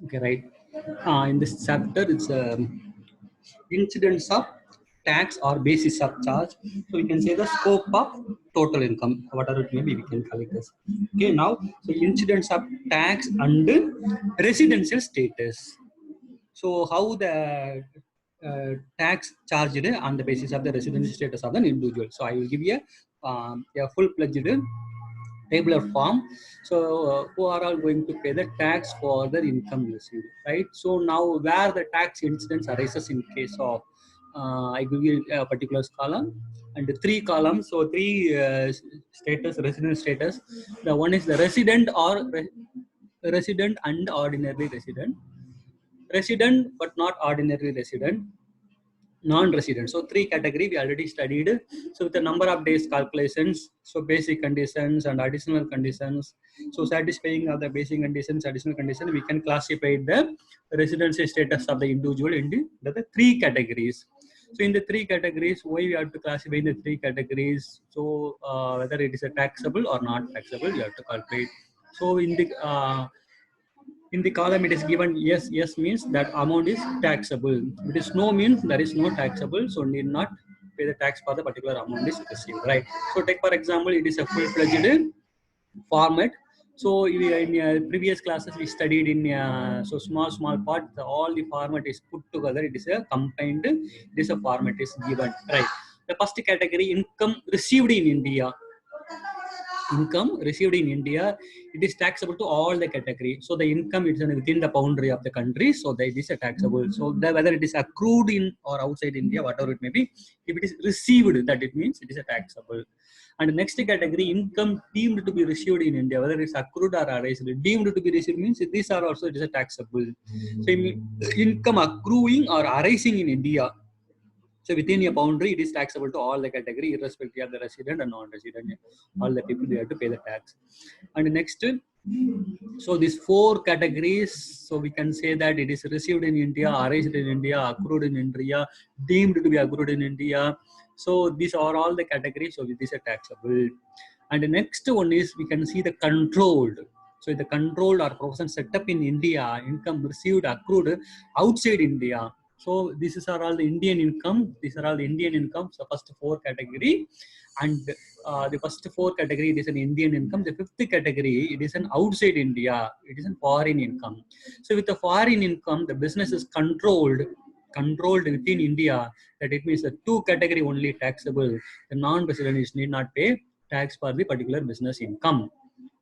Okay, right. In this chapter, it's incidence of tax or basis of charge. So we can say the scope of total income, whatever it may be, we can call it as. Okay, now, so incidence of tax and residential status. So how the tax charged on the basis of the residential status of an individual. So I will give you a full-fledged tabular form. So who are all going to pay the tax for their income received, right? So now where the tax incidence arises in case of, I give you a particular column and three columns. So three status, resident status. The one is the resident or resident and ordinary resident. Resident but not ordinary resident, non-resident. So three category we already studied. So with the number of days calculations, so basic conditions and additional conditions. So satisfying of the basic conditions, additional conditions, we can classify the residency status of the individual into the three categories. So in the three categories, why we have to classify in the three categories? So whether it is a taxable or not taxable, you have to calculate. So in the column it is given yes, yes means that amount is taxable. It is no means there is no taxable, so need not pay the tax for the particular amount is received, right? So take for example, it is a full-fledged format. So in previous classes we studied in so small part, all the format is put together, it is a combined, it is a format is given, right? The first category, income received in India. Income received in India, it is taxable to all the category. So the income is within the boundary of the country, so that is a taxable. So whether it is accrued in or outside India, whatever it may be, if it is received, that it means it is a taxable. And next category, income deemed to be received in India, whether it is accrued or arised. Deemed to be received means these are also, it is a taxable. So income accruing or arising in India, so within a boundary, it is taxable to all the category, irrespective of the resident and non-resident. All the people, they have to pay the tax. And next, so these four categories, so we can say that it is received in India, arised in India, accrued in India, deemed to be accrued in India. So these are all the categories, so these are taxable. And the next one is, we can see the controlled. So the controlled or profession set up in India, income received, accrued outside India. So these are all the Indian income. These are all the Indian income. So first four category, and the first four category, it is an Indian income. The fifth category, it is an outside India. It is a foreign income. So with the foreign income, the business is controlled within India. That it means the two category only taxable. The non-resident need not pay tax for the particular business income.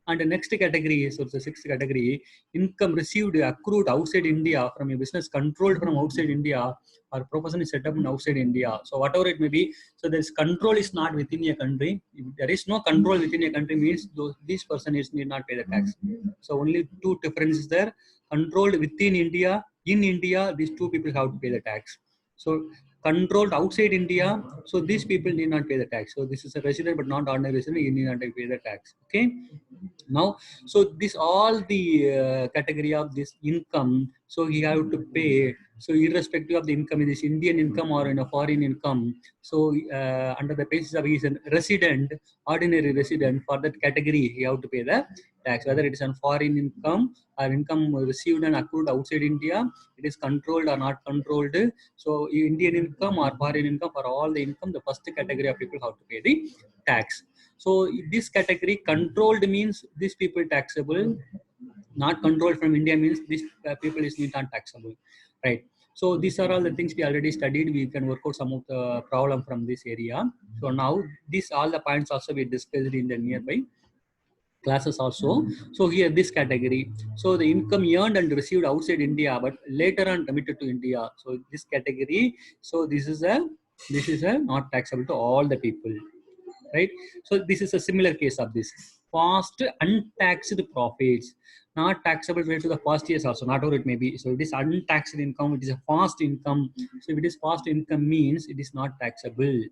And the next category, so the sixth category, income received accrued outside India from a business controlled from outside India, or profession is set up in outside India. So whatever it may be, so this control is not within a country. If there is no control within a country, means this person need not pay the tax. So only two differences there. Controlled within India, in India, these two people have to pay the tax. So controlled outside India, so these people need not pay the tax. So this is a resident but not ordinary resident, you need not pay the tax. Okay. Now, so this all the category of this income, so he have to pay. So irrespective of the income, it is Indian income or in a foreign income, so under the basis of he is a resident, ordinary resident, for that category he have to pay the tax, whether it is on foreign income or income received and accrued outside India, it is controlled or not controlled. So Indian income or foreign income, for all the income, the first category of people have to pay the tax. So this category, controlled means these people taxable, not controlled from India means these people is not taxable, right? So these are all the things we already studied. We can work out some of the problem from this area. So now these all the points also we discussed in the nearby classes also. So here this category, so the income earned and received outside India but later on remitted to India. So this category, so this is a not taxable to all the people, right? So this is a similar case of this fast untaxed profits, not taxable way to the first years also, not or it may be. So it is untaxed income, it is a fast income. So if it is fast income means it is not taxable.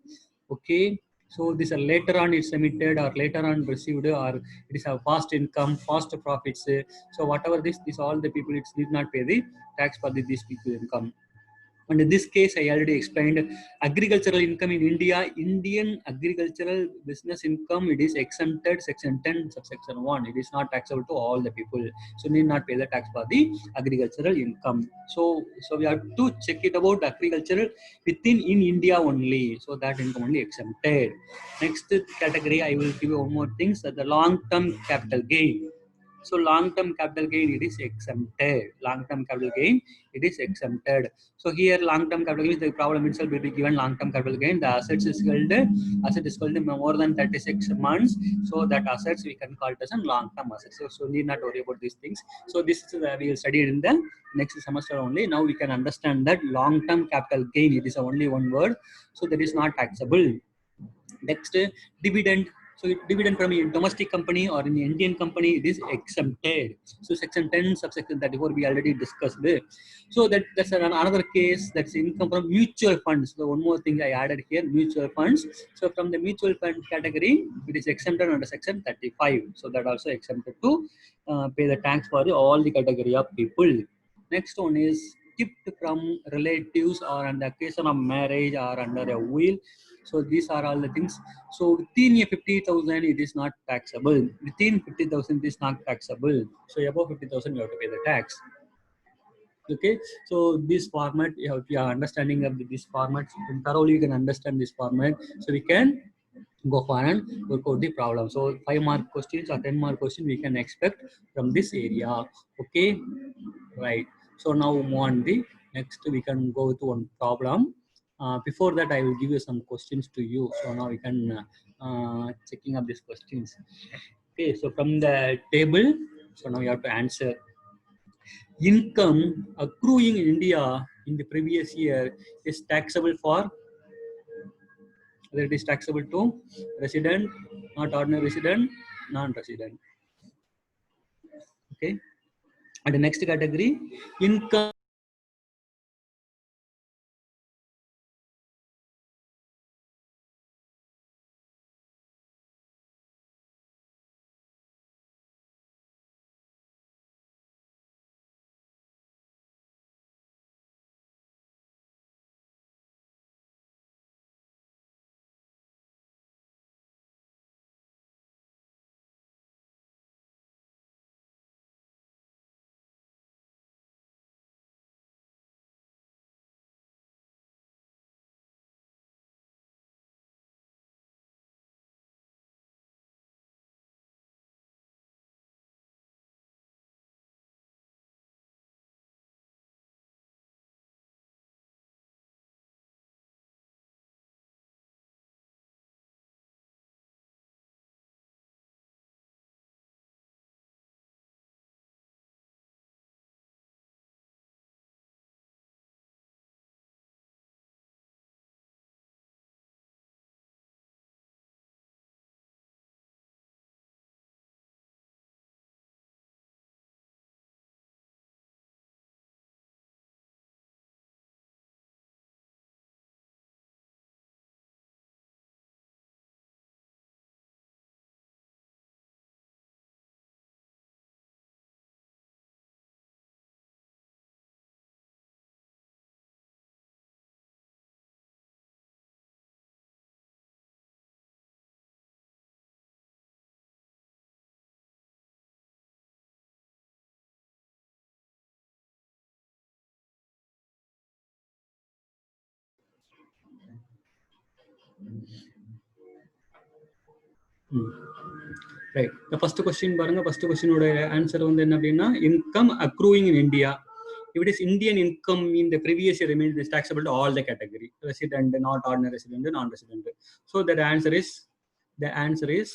Okay. So this are later on it's emitted or later on received, or it is a fast income, fast profits. So whatever this all the people, it need not pay the tax for this people income. And in this case, I already explained agricultural income in India, Indian agricultural business income, it is exempted section 10 subsection 1. It is not taxable to all the people. So need not pay the tax for the agricultural income. So we have to check it about agricultural within in India only. So that income only exempted. Next category, I will give you one more things that the long-term capital gain. So long-term capital gain, it is exempted. Long-term capital gain, it is exempted. So here long-term capital gain, the problem itself will be given long-term capital gain. The assets is held more than 36 months. So that assets we can call it as a long-term assets. So need not worry about these things. So this is we will study it in the next semester only. Now we can understand that long-term capital gain, it is only one word. So that is not taxable. Next, dividend. So dividend from a domestic company or an Indian company, it is exempted. So section 10 subsection 34 we already discussed it. So that's another case, that's income from mutual funds. So one more thing I added here, mutual funds. So from the mutual fund category, it is exempted under section 35. So that also exempted to pay the tax for all the category of people. Next one is gift from relatives or on the occasion of marriage or under a will. So these are all the things. So within a 50,000, it is not taxable. Within 50,000, it is not taxable. So above 50,000, you have to pay the tax. Okay. So this format, if you are understanding of this format, thoroughly you can understand this format. So we can go for and work out the problem. So 5-mark questions or 10-mark question we can expect from this area. Okay. Right. So now move on the next, we can go to one problem. Before that, I will give you some questions to you. So now we can checking up these questions. Okay. So from the table, so now you have to answer. Income accruing in India in the previous year is taxable for, whether it is taxable to resident, not ordinary resident, non-resident. Okay. And the next category, income right. The first question பாருங்க, first question ஓட answer வந்து என்ன அப்படின்னா, income accruing in India. If it is Indian income in the previous year, I mean, it is taxable to all the category, resident, not ordinary resident, non-resident. So the answer is the answer is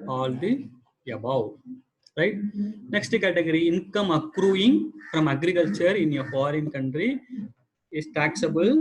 all the above. Right. Next category, income accruing from agriculture in a foreign country is taxable